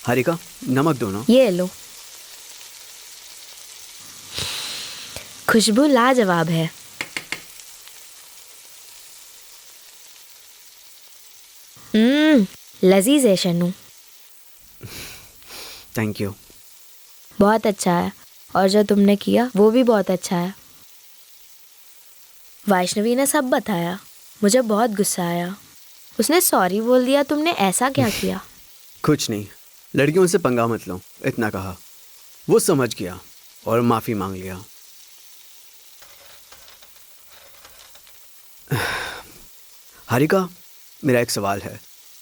हारिका, नमक दो ना। ये लो। खुशबू लाजवाब है। लजीज है शन्नू। Thank you. बहुत अच्छा है, और जो तुमने किया वो भी बहुत अच्छा है। वैष्णवी ने सब बताया। मुझे बहुत गुस्सा आया। उसने सॉरी बोल दिया। तुमने ऐसा क्या किया? कुछ नहीं, लड़कियों से पंगा मत लो, इतना कहा। वो समझ गया और माफी मांग लिया। हारिका, मेरा एक सवाल है।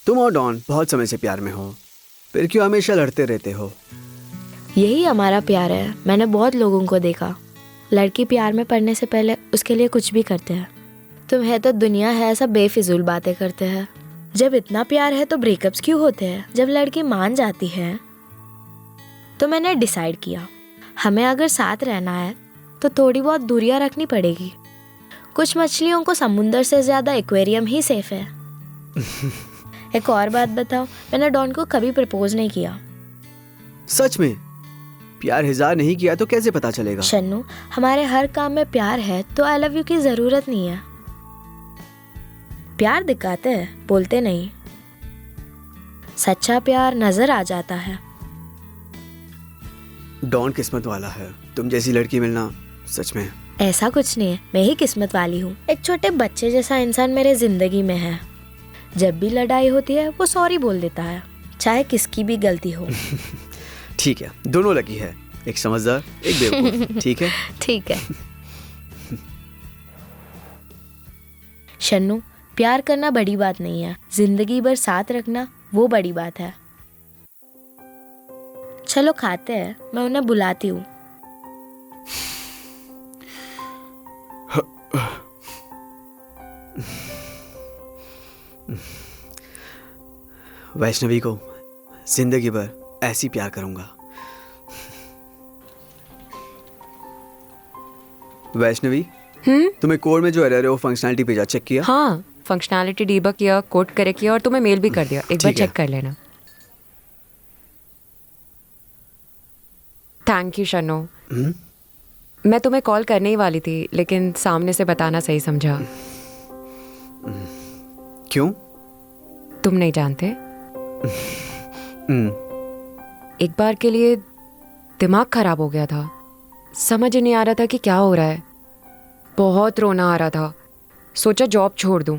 तुम और डॉन बहुत समय से प्यार में हो, फिर क्यों हमेशा लड़ते रहते हो? यही हमारा प्यार है। मैंने बहुत लोगों को देखा, लड़की प्यार में पड़ने से पहले उसके लिए कुछ भी करते हैं। तुम्हें तो दुनिया है ऐसा बेफिजूल बातें करते हैं। जब इतना प्यार है तो ब्रेकअप्स क्यों होते हैं? जब लड़की मान जाती है तो मैंने डिसाइड किया, हमें अगर साथ रहना है तो थोड़ी बहुत दूरियां रखनी पड़ेगी। कुछ मछलियों को समुंदर से ज्यादा एक्वेरियम ही सेफ है। एक और बात बताओ, मैंने डॉन को कभी प्रपोज नहीं किया। सच में? प्यार इज़हार नहीं किया तो कैसे पता चलेगा? शन्नू, हमारे हर काम में प्यार है तो आई लव यू की जरूरत नहीं है। प्यार दिखाते हैं, बोलते नहीं। सच्चा प्यार नजर आ जाता है। डॉन किस्मत वाला है, तुम जैसी लड़की मिलना सच में। ऐसा कुछ नहीं है, मैं ही किस्मत वाली हूँ। एक छोटे बच्चे जैसा इंसान मेरे जिंदगी में है। जब भी लड़ाई होती है वो सॉरी बोल देता है, चाहे किसकी भी गलती हो। ठीक है, दोनों लकी है, एक समझदार एक बेवकूफ। ठीक है? ठीक है। शन्नू, प्यार करना बड़ी बात नहीं है, जिंदगी भर साथ रखना वो बड़ी बात है। चलो खाते हैं, मैं उन्हें बुलाती हूँ। वैष्णवी को जिंदगी भर ऐसी प्यार करूंगा। वैष्णवी, तुम्हें कोड में जो एरर है वो फंक्शनैलिटी भेजा, चेक किया? हाँ, फंक्शनैलिटी डीबग किया, कोड करेक्ट किया और तुम्हें मेल भी कर दिया। एक बार ठीक है। चेक कर लेना। Thank you Shannu. मैं तुम्हें कॉल करने ही वाली थी, लेकिन सामने से बताना सही समझा। क्यों? तुम नहीं जानते। एक बार के लिए दिमाग खराब हो गया था। समझ ही नहीं आ रहा था कि क्या हो रहा है। बहुत रोना आ रहा था। सोचा जॉब छोड़ दूं।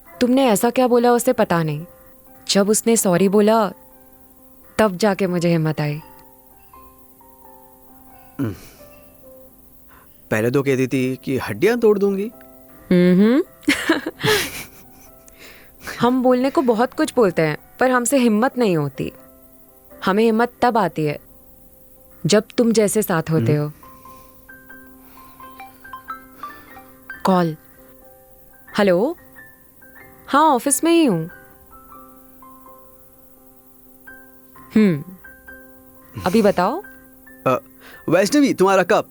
तुमने ऐसा क्या बोला उसे पता नहीं। जब उसने सॉरी बोला तब जाके मुझे हिम्मत आई। पहले तो कहती थी कि हड्डियां तोड़ दूंगी। हम बोलने को बहुत कुछ बोलते हैं, पर हमसे हिम्मत नहीं होती। हमें हिम्मत तब आती है जब तुम जैसे साथ होते हो। कॉल। हेलो, हाँ ऑफिस में ही हूँ। अभी बताओ। वैष्णवी, तुम्हारा कप।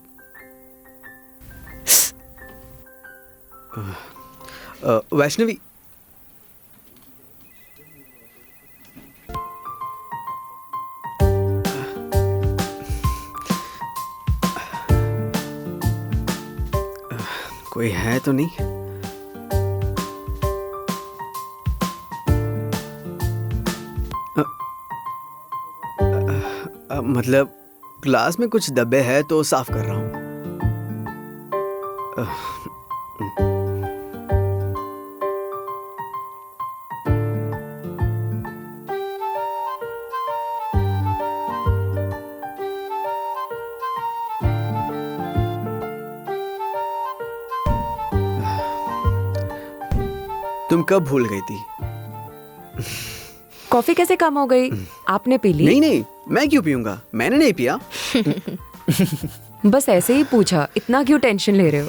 वैष्णवी, कोई है तो नहीं? मतलब क्लास में कुछ डब्बे हैं तो साफ कर रहा हूँ। तुम कब भूल गई थी? कॉफी कैसे कम हो गई? आपने पी ली? नहीं नहीं, मैं क्यों पीऊंगा, मैंने नहीं पिया। बस ऐसे ही पूछा, इतना क्यों टेंशन ले रहे हो?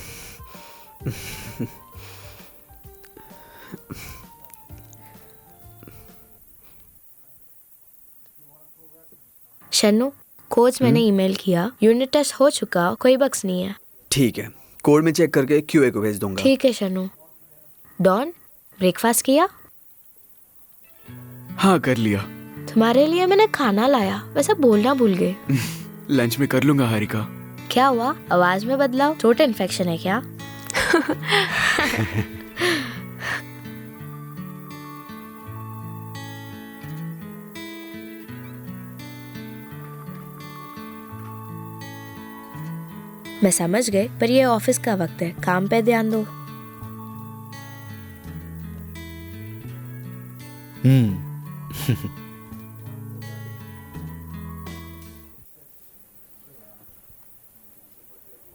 शन्नू, कोच मैंने ईमेल किया, यूनिट टेस्ट हो चुका, कोई बक्स नहीं है। ठीक है, कोड में चेक करके क्यूए को भेज दूंगा। ठीक है शन्नू। डॉन, ब्रेकफास्ट किया? हाँ कर लिया। तुम्हारे लिए मैंने खाना लाया, वैसे बोलना भूल गए। लंच में कर लूंगा हारिका। क्या हुआ, आवाज में बदलाव? थ्रोट इन्फेक्शन है क्या? मैं समझ गई, पर ये ऑफिस का वक्त है, काम पे ध्यान दो।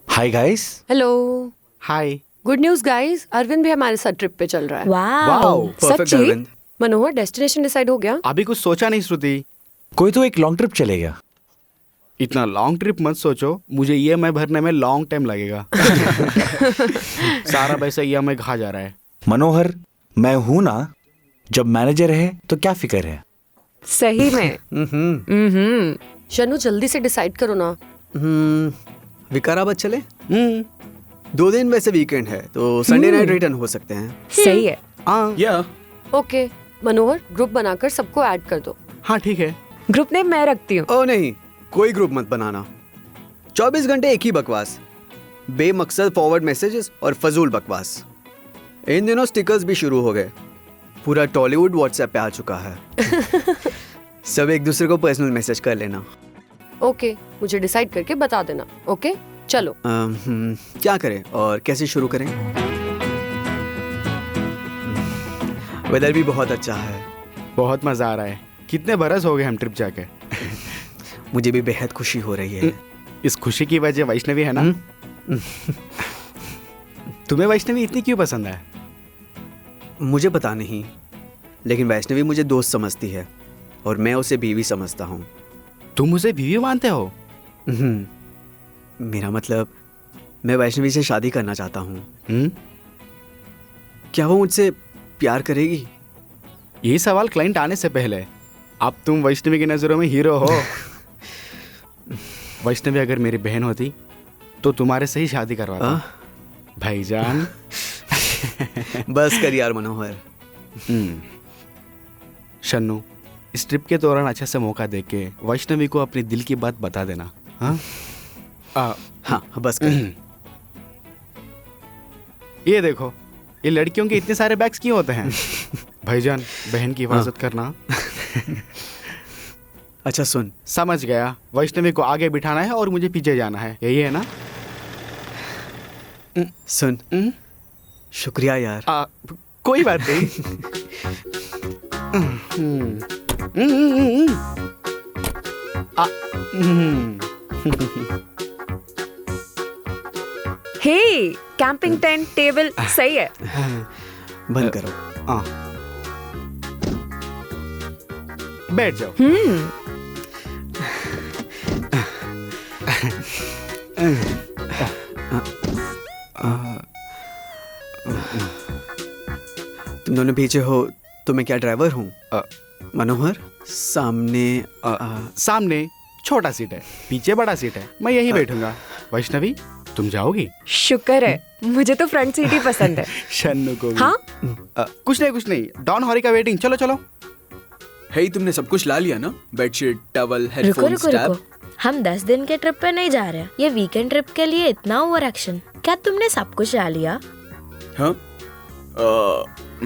Hi guys. हेलो। हाय। गुड न्यूज गाइस, अरविंद भी हमारे साथ ट्रिप पे चल रहा है। वाओ, परफेक्ट सच्ची? अरविंद। मनोहर, डेस्टिनेशन डिसाइड हो गया? अभी कुछ सोचा नहीं श्रुति। कोई तो एक लॉन्ग ट्रिप चलेगा। इतना लॉन्ग ट्रिप मत सोचो, मुझे ईएमआई भरने में लॉन्ग टाइम लगेगा। सारा पैसा ईएमआई खा जा रहा है। मनोहर, मैं हूं ना, जब मैनेजर है तो क्या फिक्र है। सही में। शनु, जल्दी से डिसाइड करो ना। विकाराबाद चले? 2 दिन वैसे वीकेंड है तो संडे नाइट रिटर्न हो सकते हैं। सही है। हाँ या ओके मनोहर, ग्रुप बनाकर सबको ऐड कर दो। हाँ ठीक है। ग्रुप नेम मैं रखती हूँ। ओ नहीं, कोई ग्रुप मत बनाना। 24 घंटे एक ही बकवास, बेमकसद फॉरवर्ड मैसेजेस और फजूल बकवास। इन दिनों स्टिकर्स भी शुरू हो गए, पूरा टॉलीवुड व्हाट्सएप पे आ चुका है। सब एक दूसरे को पर्सनल मैसेज कर लेना। ओके, मुझे डिसाइड करके बता देना। ओके चलो। क्या करें और कैसे शुरू करें? वेदर भी बहुत अच्छा है। बहुत मजा आ रहा है। कितने बरस हो गए हम ट्रिप जाके। मुझे भी बेहद खुशी हो रही है। इस खुशी की वजह वैष्णवी है ना? तुम्हें वैष्णवी इतनी क्यों पसंद है? मुझे पता नहीं, लेकिन वैष्णवी मुझे दोस्त समझती है और मैं उसे बीवी समझता हूँ। तुम उसे बीवी मानते हो? मेरा मतलब, मैं वैष्णवी से शादी करना चाहता हूँ। क्या वो मुझसे प्यार करेगी? ये सवाल क्लाइंट आने से पहले, अब तुम वैष्णवी की नजरों में हीरो हो। वैष्णवी अगर मेरी बहन होती तो तुम्हारे से ही शादी करवाता। भाईजान। बस कर यार मनोहर। शन्नू, इस ट्रिप के दौरान अच्छा सा मौका देख के वैष्णवी को अपने दिल की बात बता देना। हाँ हाँ बस कर। ये देखो, ये लड़कियों के इतने सारे बैग्स क्यों होते हैं? भाईजान, बहन की हिफाजत करना। अच्छा सुन, समझ गया। वैष्णवी को आगे बिठाना है और मुझे पीछे जाना है, यही है ना? सुन, शुक्रिया यार। कोई बात नहीं। हे, कैंपिंग टेंट, टेबल, सही है। बंद करो। बैठ जाओ। तुम दोनों पीछे हो तो मैं क्या ड्राइवर हूँ? मनोहर, सामने सामने छोटा सीट है, पीछे बड़ा सीट है, मैं यहीं बैठूंगा। वैष्णवी, तुम जाओगी? शुक्र है, मुझे तो फ्रंट सीट ही पसंद है। शन्नू को भी। हाँ? कुछ नहीं, डॉन हॉरिका वेटिंग। चलो चलो। हे, तुमने सब कुछ ला लिया ना? बेडशीट, टॉवल, रुको हेडफोन्स, रुको टैब। रुको, हम 10 दिन के ट्रिप पे नहीं जा रहे। ये वीकेंड ट्रिप के लिए इतना ओवर एक्शन। क्या तुमने सब कुछ ला लिया? हाँ?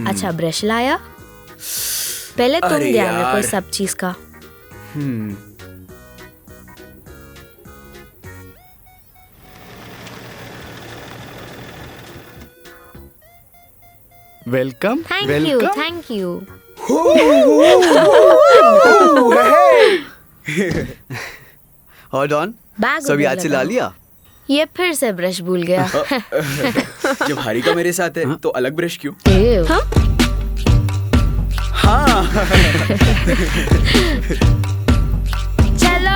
अच्छा, ब्रश लाया? पहले तुम अरे ध्यान रखो यार। सब चीज का। वेलकम। Thank you. और डॉन, बैग सब उधर याद से ला लगाओ। लिया? ये फिर से ब्रश भूल गया। जब हारिका मेरे साथ है तो अलग ब्रश क्यों? एव। हाँ। चलो।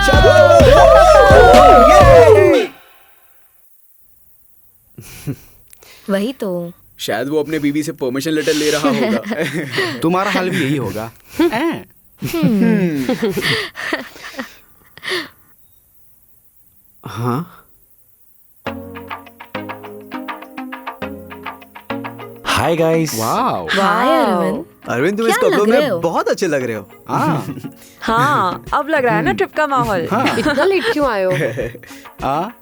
वही तो। शायद वो अपने बीवी से परमिशन लेटर ले रहा होगा। तुम्हारा हाल भी यही होगा। हाँ? Hi guys. वाओ। हाय अरविंद। अरविंद तुम इस क्या लग कपड़ों रहे में हो? बहुत अच्छे लग रहे हो। हाँ हाँ अब लग रहा है ना ट्रिप का माहौल। इतना लेट क्यों आए हो?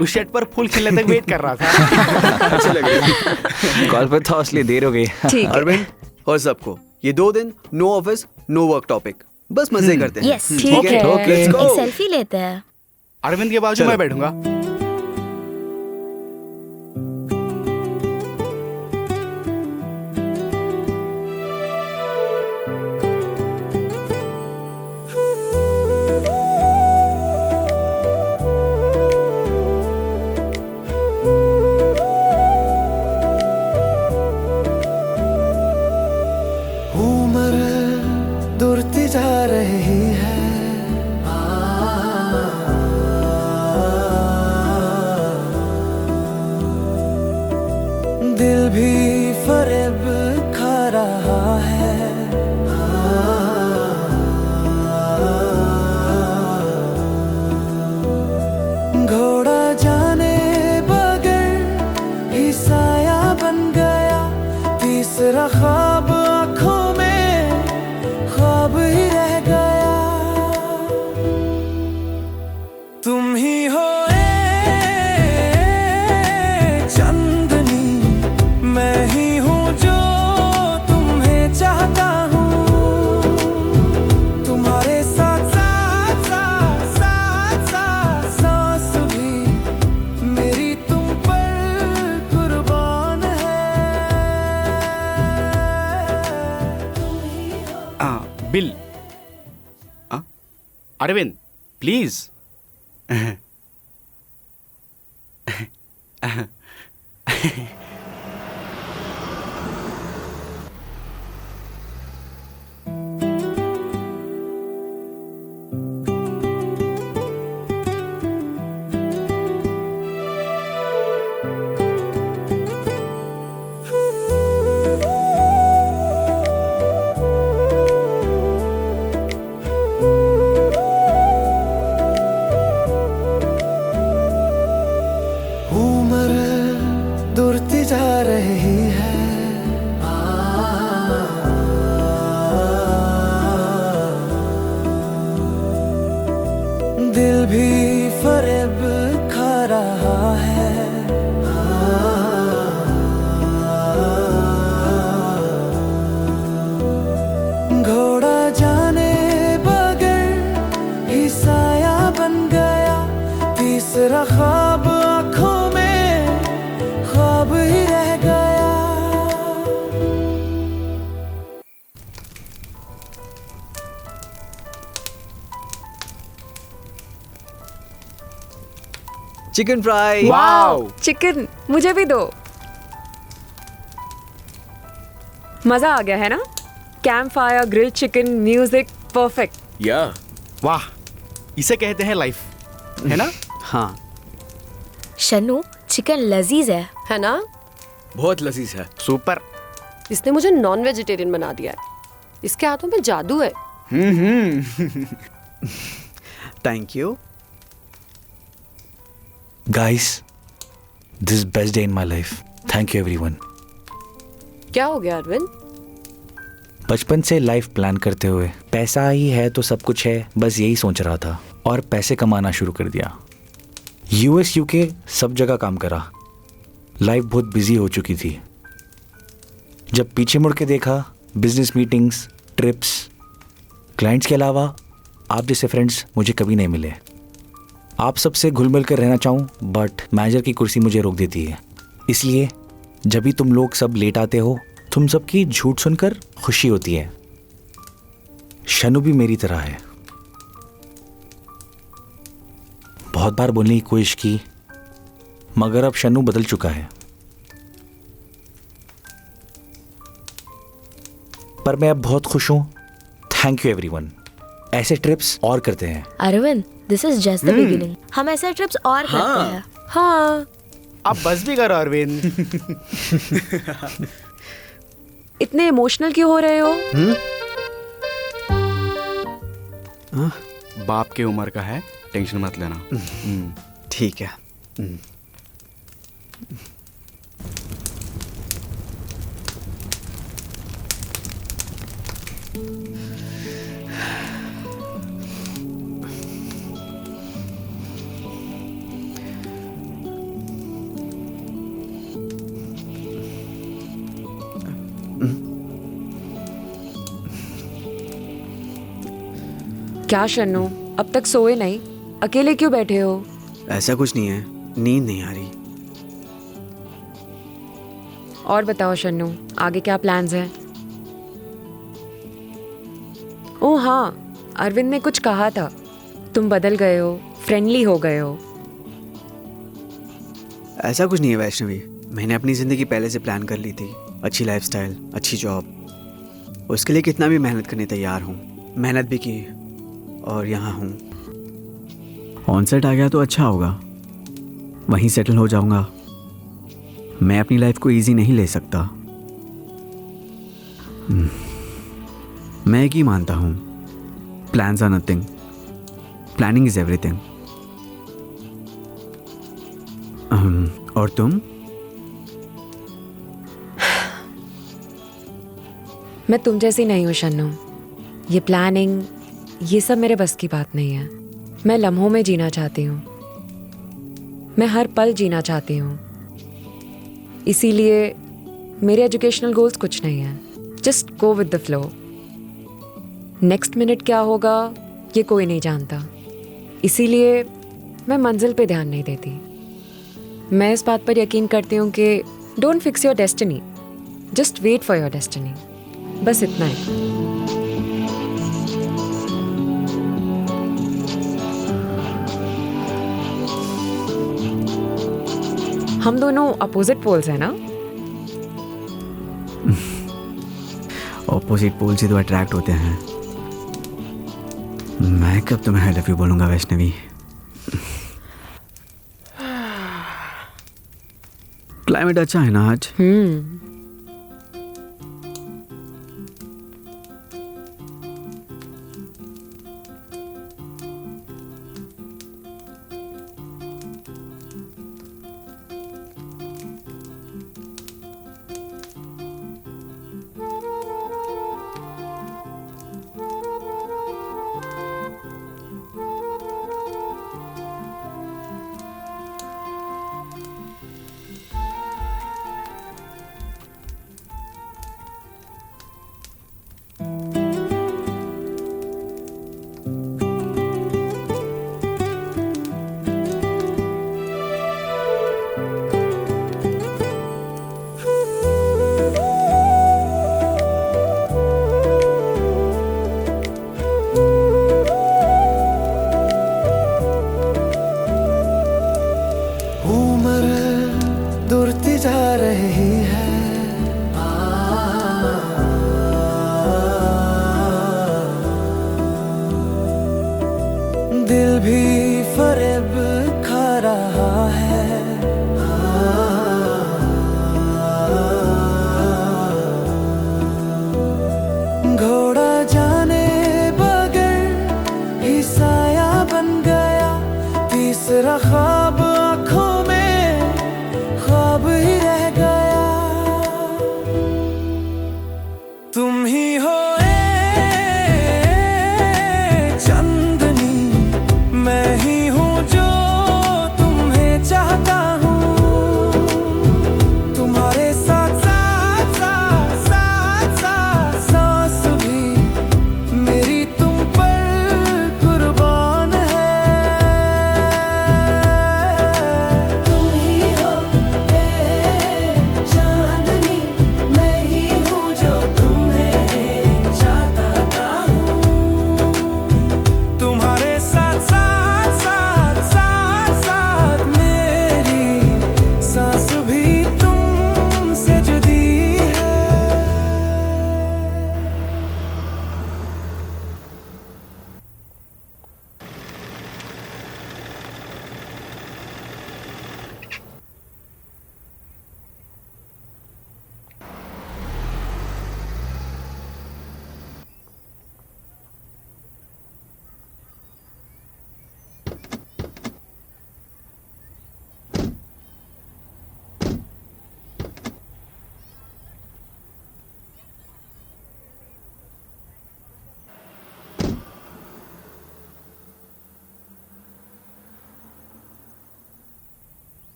उस शर्ट पर फूल खिलने तक वेट कर रहा था। अच्छे लग रहे हो। कॉल पर था इसलिए देर हो गई। ठीक है। अरविंद और सबको ये 2 दिन no office no work topic, बस मजे करते हैं। Yes, ठीक है। Let's एक go। सेल्फी लेते हैं। अरविंद के बाजू चलो। मैं बैठूंगा। उम्र दूरती जा रही है, दिल भी फरेब खा रहा है। घोड़ा जाने बगैर ही साया बन गया, तीसरा ख्वाब आंखों में ख्वाब ही रह गया। तुम ही हो चांदनी, मैं ही हूँ जो तुम्हें चाहता हूँ। तुम्हारे साथ साथ साथ साथ साथ सांस भी मेरी तुम पर कुर्बान है। बिल। अरविंद प्लीज। उम्र दूरती जा रही है, दिल भी फरेब खा रहा है। घोड़ा जाने बगैर ही साया बन गया, तीसरा ख्वाब आंखों में ख्वाब ही रह गया। Chicken fry. वाओ। चिकन मुझे भी दो। मजा आ गया है ना? Camp fire, grill chicken, music, perfect. या वाह, इसे कहते हैं लाइफ, है ना? हाँ शनु, चिकन लजीज है। है ना? बहुत लजीज है। सुपर। इसने मुझे नॉन वेजिटेरियन बना दिया है। इसके हाथों में जादू है। Thank you. Guys, this is best day in my life. Thank you everyone. क्या हो गया अरविंद? बचपन से लाइफ प्लान करते हुए पैसा ही है तो सब कुछ है, बस यही सोच रहा था और पैसे कमाना शुरू कर दिया। US UK सब जगह काम करा। लाइफ बहुत बिजी हो चुकी थी। जब पीछे मुड़ के देखा, बिजनेस मीटिंग्स, ट्रिप्स, क्लाइंट्स के अलावा आप जैसे फ्रेंड्स मुझे कभी नहीं मिले। आप सबसे घुल मिल कर रहना चाहूँ बट मैनेजर की कुर्सी मुझे रोक देती है। इसलिए जब भी तुम लोग सब लेट आते हो, तुम सबकी झूठ सुनकर खुशी होती है। शनु भी मेरी तरह है। बहुत बार बोलने की कोशिश की मगर अब शनु बदल चुका है। पर मैं अब बहुत खुश हूं। Thank you everyone. ऐसे ट्रिप्स और करते हैं। Arvind, this is just the beginning. हम ऐसे ट्रिप्स और करते हैं। हाँ, अब बस भी करो अरविंद। इतने इमोशनल क्यों हो रहे हो? बाप की उम्र का है, टेंशन मत लेना। ठीक है। क्या शन्नू, अब तक सोए नहीं? अकेले क्यों बैठे हो? ऐसा कुछ नहीं है, नींद नहीं आ रही। और बताओ शन्नू, आगे क्या प्लान्स हैं? ओह हाँ, अरविंद ने कुछ कहा था, तुम बदल गए हो, फ्रेंडली हो गए हो। ऐसा कुछ नहीं है वैष्णवी, मैंने अपनी ज़िंदगी पहले से प्लान कर ली थी। अच्छी लाइफस्टाइल, अच्छी जॉब, उसके लिए कितना भी मेहनत करने तैयार हूँ। मेहनत भी की और यहाँ हूँ। ऑनसेट आ गया तो अच्छा होगा, वहीं सेटल हो जाऊँगा। मैं अपनी लाइफ को इजी नहीं ले सकता। मैं एक ही मानता हूँ, plans are nothing, planning is everything. और तुम? मैं तुम जैसी नहीं हूँ शन्नू। ये प्लानिंग, ये सब मेरे बस की बात नहीं है। मैं लम्हों में जीना चाहती हूँ, मैं हर पल जीना चाहती हूँ। इसीलिए मेरे एजुकेशनल गोल्स कुछ नहीं है। Just go with the flow. Next minute क्या होगा ये कोई नहीं जानता, इसीलिए मैं मंजिल पे ध्यान नहीं देती। मैं इस बात पर यकीन करती हूँ कि don't fix your destiny, just wait for your destiny. बस इतना है। हम दोनों अपोजिट पोल्स हैं ना? ऑपोजिट पोल से तो अट्रैक्ट होते हैं। मैं कब तुम्हें आई लव यू बोलूंगा वैष्णवी? क्लाइमेट अच्छा है ना आज?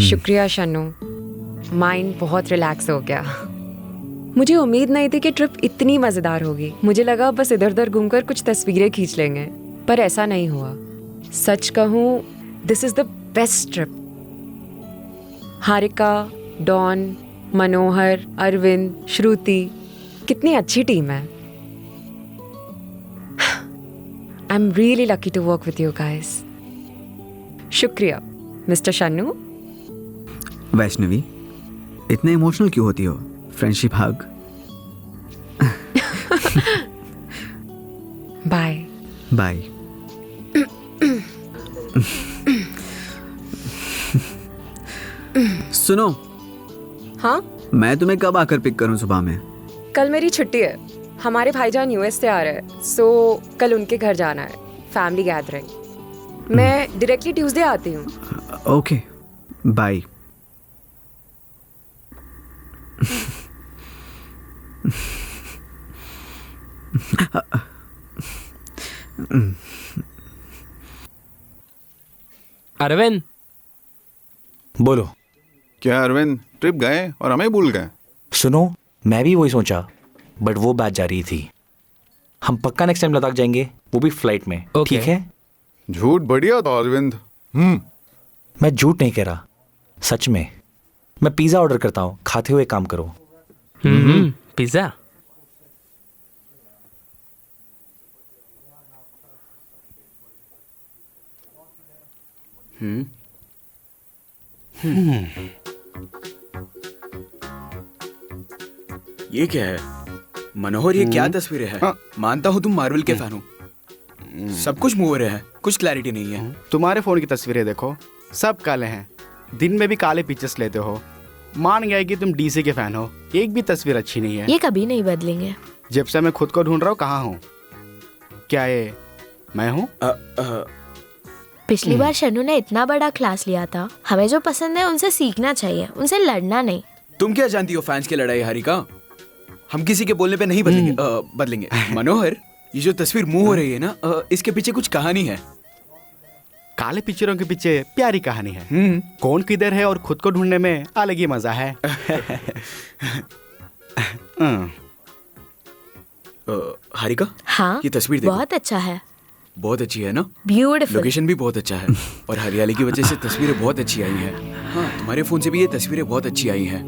शुक्रिया शन्नू, माइंड बहुत रिलैक्स हो गया। मुझे उम्मीद नहीं थी कि ट्रिप इतनी मज़ेदार होगी। मुझे लगा बस इधर उधर घूमकर कुछ तस्वीरें खींच लेंगे, पर ऐसा नहीं हुआ। सच कहूँ, this is the best trip. Harika, Don, Manohar, Arvind, Shruti, कितनी अच्छी टीम है। I am really lucky to work with you guys. शुक्रिया मिस्टर शन्नू। वैष्णवी, इतने इमोशनल क्यों होती हो? Friendship hug. बाय। बाय। सुनो, हाँ, मैं तुम्हें कब आकर पिक करूं सुबह में? कल मेरी छुट्टी है। हमारे भाईजान यूएस से आ रहे हैं, सो कल उनके घर जाना है, फैमिली गैदरिंग। मैं डायरेक्टली ट्यूसडे आती हूँ। Okay, bye. अरविंद, बोलो। क्या अरविंद, ट्रिप गए और हमें भूल गए? सुनो, मैं भी वही सोचा, बट वो बात जा रही थी। हम पक्का नेक्स्ट टाइम लद्दाख जाएंगे, वो भी फ्लाइट में। ओके। ठीक है? झूठ बढ़िया था अरविंद। मैं झूठ नहीं कह रहा, सच में। मैं पिज़्ज़ा ऑर्डर करता हूँ, खाते हुए काम करो। पिज्जा। ये क्या है मनोहर? ये क्या तस्वीरें हैं? हाँ। मानता हूँ तुम मार्वल के फैन हो, सब कुछ मुंह हो रहे हैं, कुछ क्लैरिटी नहीं है। तुम्हारे फोन की तस्वीरें देखो, सब काले हैं। दिन में भी काले पिक्चर्स लेते हो। मान गया कि तुम डीसी के फैन हो। एक भी तस्वीर अच्छी नहीं है। ये कभी नहीं बदलेंगे। जब से मैं खुद को ढूंढ रहा हूँ, कहाँ हूँ? क्या ये मैं हूँ? पिछली बार शन्नू ने इतना बड़ा क्लास लिया था। हमें जो पसंद है उनसे सीखना चाहिए, उनसे लड़ना नहीं। तुम क्या जानती हो फैंस की लड़ाई हारिका? हम किसी के बोलने पे नहीं बदलेंगे। बदलेंगे। मनोहर, ये जो तस्वीर मुंह हो रही है ना, इसके पीछे कुछ कहानी है। काले पिक्चरों के पीछे प्यारी कहानी है। कौन किधर है और खुद को ढूंढने में अलग ही मजा है। हारिका, हाँ, ये तस्वीर देखो। बहुत अच्छा है। बहुत अच्छी है ना? ब्यूटीफुल। लोकेशन भी बहुत अच्छा है और हरियाली की वजह से तस्वीरें बहुत अच्छी आई हैं। हाँ, तुम्हारे फोन से भी ये तस्वीरें बहुत अच्छी आई हैं।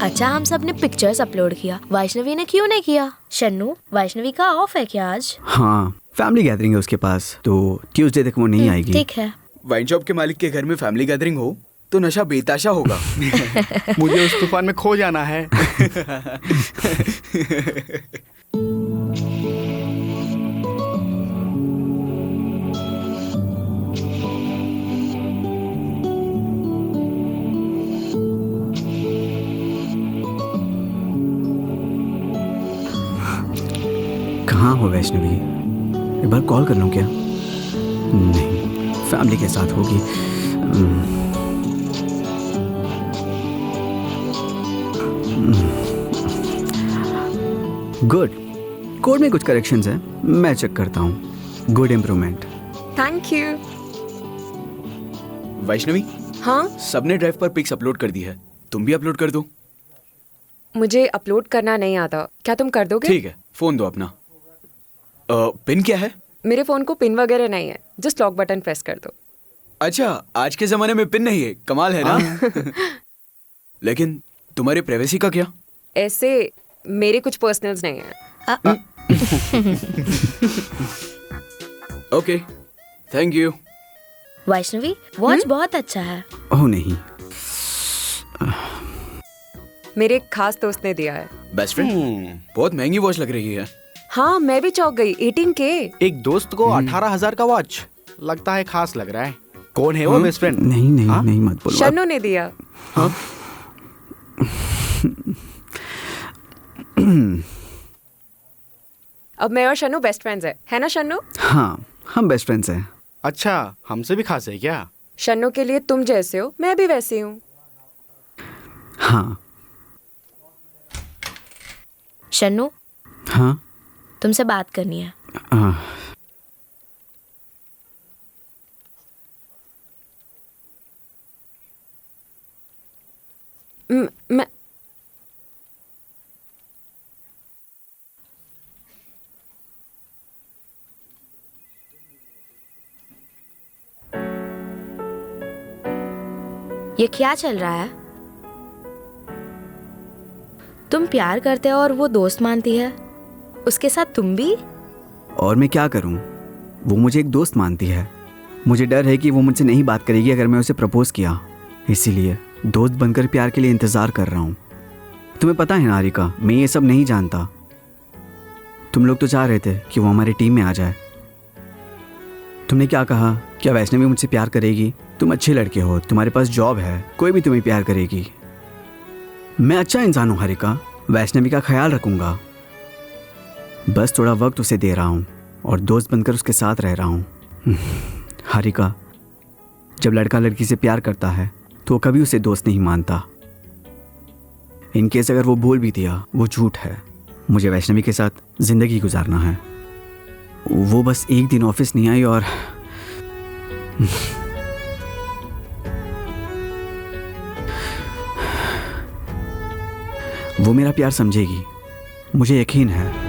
अच्छा, हम सब ने पिक्चर्स अपलोड किया, वैष्णवी ने क्यों नहीं किया? शन्नू, वैष्णवी का ऑफ है क्या आज? हाँ, फैमिली गैदरिंग है उसके पास, तो ट्यूसडे तक वो नहीं आएगी। ठीक है। वाइन शॉप के मालिक के घर में फैमिली गैदरिंग हो तो नशा बेताशा होगा। मुझे उस तूफान में खो जाना है। कहाँ हो वैष्णवी? एक बार कॉल कर लूँ क्या? नहीं, फैमिली के साथ होगी। गुड। कोड में कुछ करेक्शंस हैं, मैं चेक करता हूँ। Good improvement. Thank you. Vaishnavi, हाँ, सबने ड्राइव पर पिक्स अपलोड कर दी है, तुम भी अपलोड कर दो। मुझे अपलोड करना नहीं आता, क्या तुम कर दोगे? ठीक है, फोन दो अपना। पिन क्या है? मेरे फोन को पिन वगैरह नहीं है, जस्ट लॉक बटन प्रेस कर दो। अच्छा, आज के जमाने में पिन नहीं है, कमाल है ना? लेकिन तुम्हारे प्राइवेसी का क्या? ऐसे मेरे कुछ पर्सनल्स नहीं है। Okay, thank you. Vaishnavi, watch बहुत अच्छा है। ओह नहीं, मेरे एक खास दोस्त ने दिया है। Best friend? बहुत महंगी वॉच लग रही है। हाँ, मैं भी चौंक गई। 18K। एक दोस्त को 18,000 का वॉच लगता है, खास लग रहा है। कौन है वो बेस्ट फ्रेंड? नहीं नहीं नहीं, मत बोलो। शन्नू ने दिया। अब मैं और शन्नू बेस्ट फ्रेंड्स है ना शन्नू? हाँ, हम बेस्ट फ्रेंड्स हैं। अच्छा, हमसे भी खास है क्या? शन्नू के लिए तुम जैसे हो, मैं भी वैसी हूँ। हाँ शन्नू, हाँ तुमसे बात करनी है। हाँ। मैं ये क्या चल रहा है? तुम प्यार करते हो और वो दोस्त मानती है, उसके साथ तुम भी? और मैं क्या करूं? वो मुझे एक दोस्त मानती है। मुझे डर है कि वो मुझसे नहीं बात करेगी अगर मैं उसे प्रपोज किया, इसीलिए दोस्त बनकर प्यार के लिए इंतज़ार कर रहा हूँ। तुम्हें पता है ना हारिका, मैं ये सब नहीं जानता। तुम लोग तो चाह रहे थे कि वो हमारी टीम में आ जाए। तुमने क्या कहा? क्या वैष्णवी मुझसे प्यार करेगी? तुम अच्छे लड़के हो, तुम्हारे पास जॉब है, कोई भी तुम्हें प्यार करेगी। मैं अच्छा इंसान हूँ हारिका, वैष्णवी का ख्याल रखूँगा। बस थोड़ा वक्त उसे दे रहा हूँ और दोस्त बनकर उसके साथ रह रहा हूँ। हारिका, जब लड़का लड़की से प्यार करता है तो कभी उसे दोस्त नहीं मानता। इनकेस अगर वो बोल भी दिया, वो झूठ है। मुझे वैष्णवी के साथ ज़िंदगी गुजारना है। वो बस एक दिन ऑफिस नहीं आई और वो मेरा प्यार समझेगी, मुझे यकीन है।